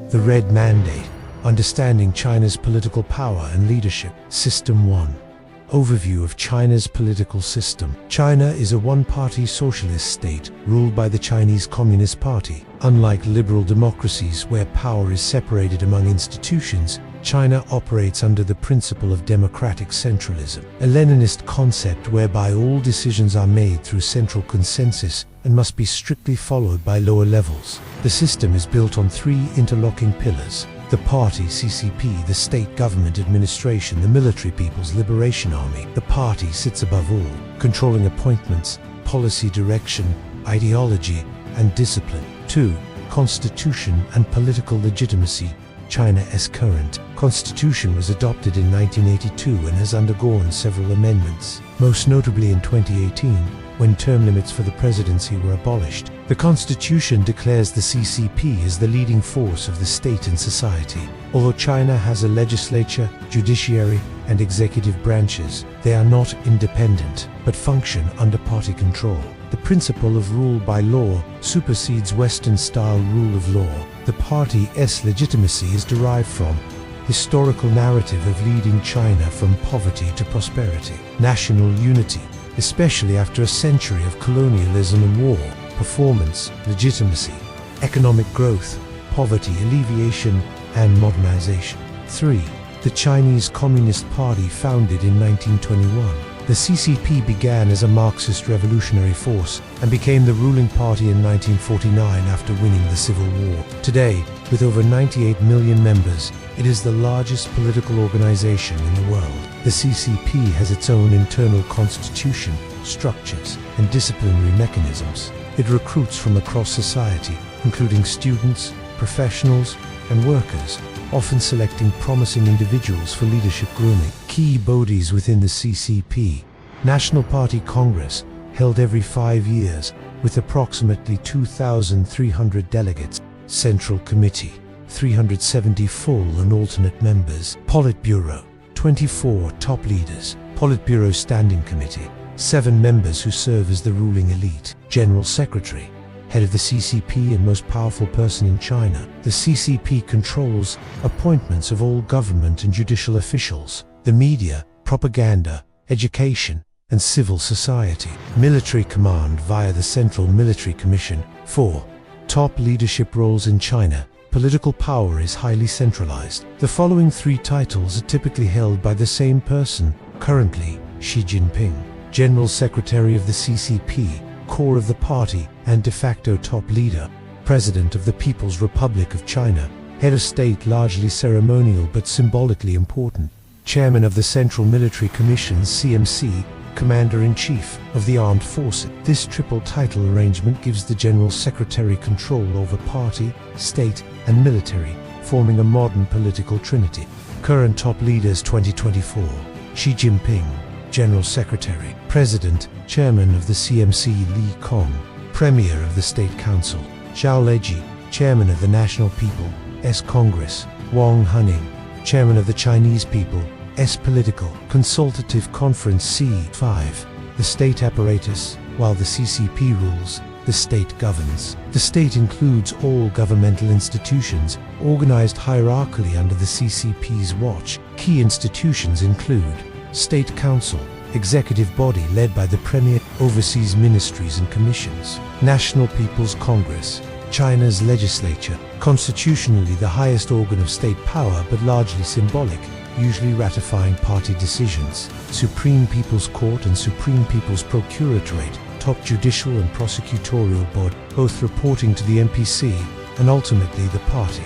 The Red Mandate: Understanding China's Political Power and Leadership. System 1. Overview of China's political system. China is a one-party socialist state ruled by the Chinese Communist Party. Unlike liberal democracies where power is separated among institutions, China operates under the principle of democratic centralism, a Leninist concept whereby all decisions are made through central consensus and must be strictly followed by lower levels. The system is built on three interlocking pillars: the party CCP, the state government administration, the military People's Liberation Army. The party sits above all, controlling appointments, policy direction, ideology, and discipline. 2. Constitution and political legitimacy. China's current constitution was adopted in 1982 and has undergone several amendments, most notably in 2018, when term limits for the presidency were abolished. The constitution declares the CCP as the leading force of the state and society. Although China has a legislature, judiciary, and executive branches, they are not independent, but function under party control. The principle of rule by law supersedes Western-style rule of law. The party's legitimacy is derived from historical narrative of leading China from poverty to prosperity, national unity, especially after a century of colonialism and war, performance, legitimacy, economic growth, poverty alleviation, and modernization. 3. The Chinese Communist Party, founded in 1921. The CCP began as a Marxist revolutionary force and became the ruling party in 1949 after winning the Civil War. Today, with over 98 million members, it is the largest political organization in the world. The CCP has its own internal constitution, structures, and disciplinary mechanisms. It recruits from across society, including students, professionals, and workers, often selecting promising individuals for leadership grooming. Key bodies within the CCP. National Party Congress, held every 5 years, with approximately 2,300 delegates. Central Committee, 370 full and alternate members. Politburo, 24 top leaders. Politburo Standing Committee, 7 members who serve as the ruling elite. General Secretary, head of the CCP and most powerful person in China. The CCP controls appointments of all government and judicial officials, the media, propaganda, education, and civil society. Military command via the Central Military Commission. 4. Top leadership roles in China. Political power is highly centralized. The following 3 titles are typically held by the same person. Currently, Xi Jinping, General Secretary of the CCP, core of the party and de facto top leader. President of the People's Republic of China, head of state, largely ceremonial but symbolically important. Chairman of the Central Military Commission's CMC, Commander-in-Chief of the Armed Forces. This triple title arrangement gives the General Secretary control over party, state, and military, forming a modern political trinity. Current top leaders 2024. Xi Jinping, General Secretary. President, Chairman of the CMC Li Kong. Premier of the State Council. Zhao Leji, Chairman of the National People's Congress. Wang Huning, Chairman of the Chinese People's Political Consultative Conference. C5. The state apparatus. While the CCP rules, the state governs. The state includes all governmental institutions, organized hierarchically under the CCP's watch. Key institutions include State Council, executive body led by the Premier, oversees ministries and commissions. National People's Congress, China's legislature, constitutionally the highest organ of state power but largely symbolic, usually ratifying party decisions. Supreme People's Court and Supreme People's Procuratorate, top judicial and prosecutorial board, both reporting to the MPC and ultimately the party.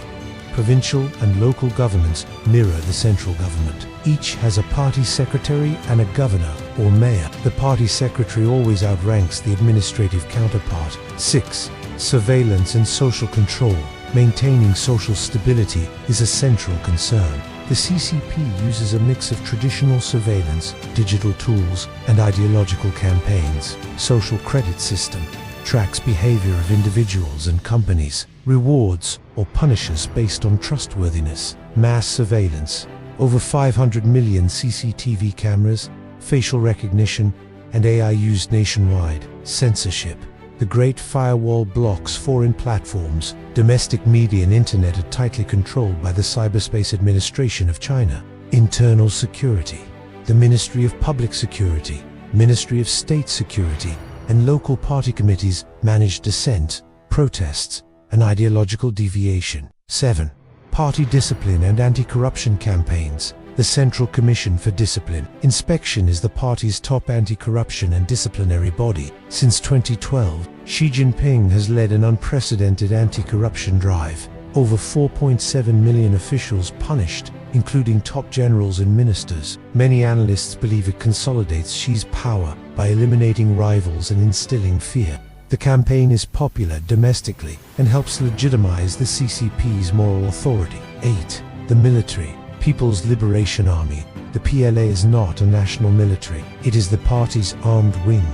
Provincial and local governments mirror the central government. Each has a party secretary and a governor or mayor. The party secretary always outranks the administrative counterpart. 6. Surveillance and social control. Maintaining social stability is a central concern. The CCP uses a mix of traditional surveillance, digital tools, and ideological campaigns. Social credit system tracks behavior of individuals and companies, rewards or punishes based on trustworthiness. Mass surveillance, over 500 million CCTV cameras, facial recognition, and AI used nationwide. Censorship. The The Great Firewall blocks foreign platforms. Domestic media and internet are tightly controlled by the Cyberspace Administration of China. Internal security. The Ministry of Public Security, Ministry of State Security, and local party committees manage dissent, protests, and ideological deviation. 7. Party discipline and anti-corruption campaigns. The Central Commission for Discipline Inspection is the party's top anti-corruption and disciplinary body. Since 2012, Xi Jinping has led an unprecedented anti-corruption drive. Over 4.7 million officials punished, including top generals and ministers. Many analysts believe it consolidates Xi's power by eliminating rivals and instilling fear. The campaign is popular domestically and helps legitimize the CCP's moral authority. 8. The military. People's Liberation Army. The PLA is not a national military. It is the party's armed wing.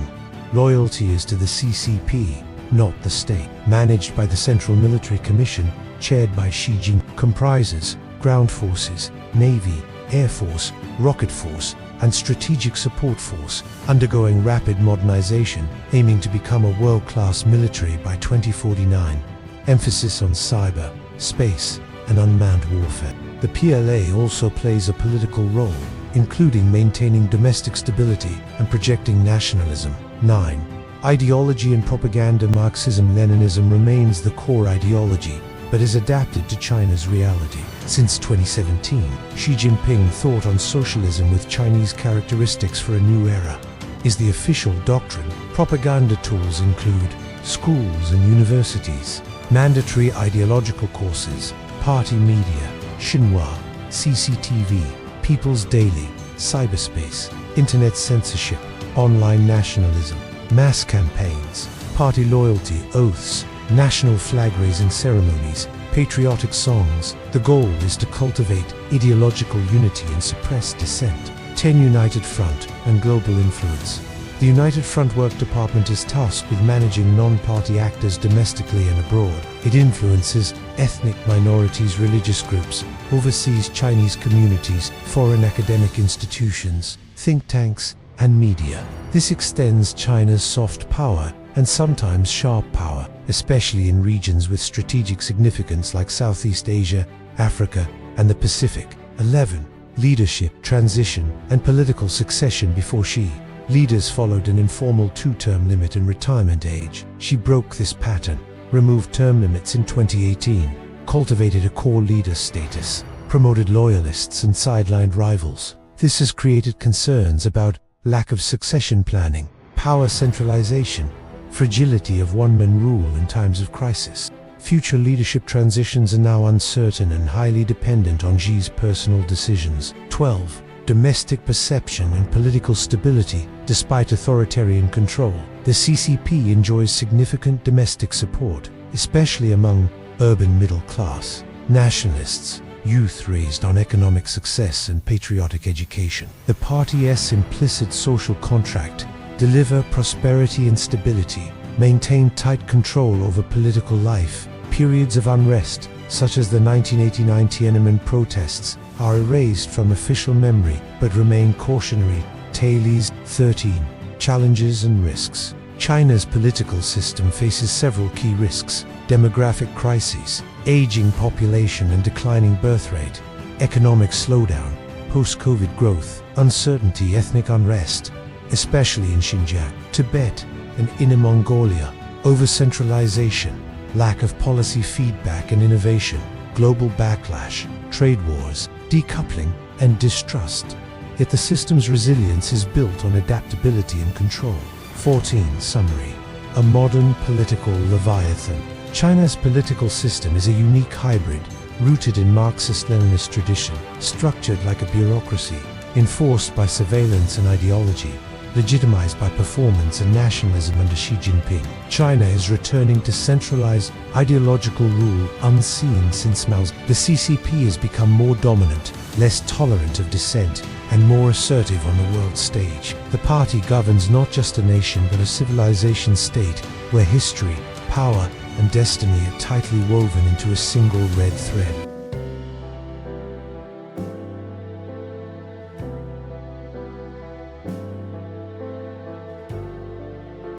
Loyalty is to the CCP, not the state. Managed by the Central Military Commission, chaired by Xi Jinping, comprises Ground Forces, Navy, Air Force, Rocket Force, and Strategic Support Force, undergoing rapid modernization, aiming to become a world-class military by 2049. Emphasis on cyber, space, and unmanned warfare. The PLA also plays a political role, including maintaining domestic stability and projecting nationalism. 9. Ideology and propaganda. Marxism-Leninism remains the core ideology, but is adapted to China's reality. Since 2017, Xi Jinping thought on socialism with Chinese characteristics for a new era. Is the official doctrine. Propaganda tools include schools and universities, mandatory ideological courses, party media, Xinhua, CCTV, People's Daily, cyberspace, internet censorship, online nationalism, mass campaigns, party loyalty, oaths, national flag-raising ceremonies, patriotic songs. The goal is to cultivate ideological unity and suppress dissent. 10. United Front and global influence. The United Front Work Department is tasked with managing non-party actors domestically and abroad. It influences ethnic minorities, religious groups, overseas Chinese communities, foreign academic institutions, think tanks, and media. This extends China's soft power and sometimes sharp power, especially in regions with strategic significance like Southeast Asia, Africa, and the Pacific. 11. Leadership, transition, and political succession. Before Xi, leaders followed an informal two-term limit and retirement age. Xi broke this pattern, removed term limits in 2018, cultivated a core leader status, promoted loyalists and sidelined rivals. This has created concerns about lack of succession planning, power centralization, fragility of one-man rule in times of crisis. Future leadership transitions are now uncertain and highly dependent on Xi's personal decisions. 12. Domestic perception and political stability. Despite authoritarian control, the CCP enjoys significant domestic support, especially among urban middle class, nationalists, youth raised on economic success and patriotic education. The party's implicit social contract: deliver prosperity and stability, maintain tight control over political life. Periods of unrest, such as the 1989 Tiananmen protests, are erased from official memory but remain cautionary. Tailies. 13. Challenges and risks. China's political system faces several key risks: demographic crises, aging population and declining birth rate, economic slowdown, post-COVID growth, uncertainty, ethnic unrest, especially in Xinjiang, Tibet, and Inner Mongolia, over-centralization, lack of policy feedback and innovation, global backlash, trade wars, decoupling, and distrust. Yet the system's resilience is built on adaptability and control. 14. Summary. A modern political leviathan. China's political system is a unique hybrid, rooted in Marxist-Leninist tradition, structured like a bureaucracy, enforced by surveillance and ideology, legitimized by performance and nationalism under Xi Jinping. China is returning to centralized ideological rule unseen since Mao's. The CCP has become more dominant, less tolerant of dissent, and more assertive on the world stage. The party governs not just a nation but a civilization state, where history, power, and destiny are tightly woven into a single red thread.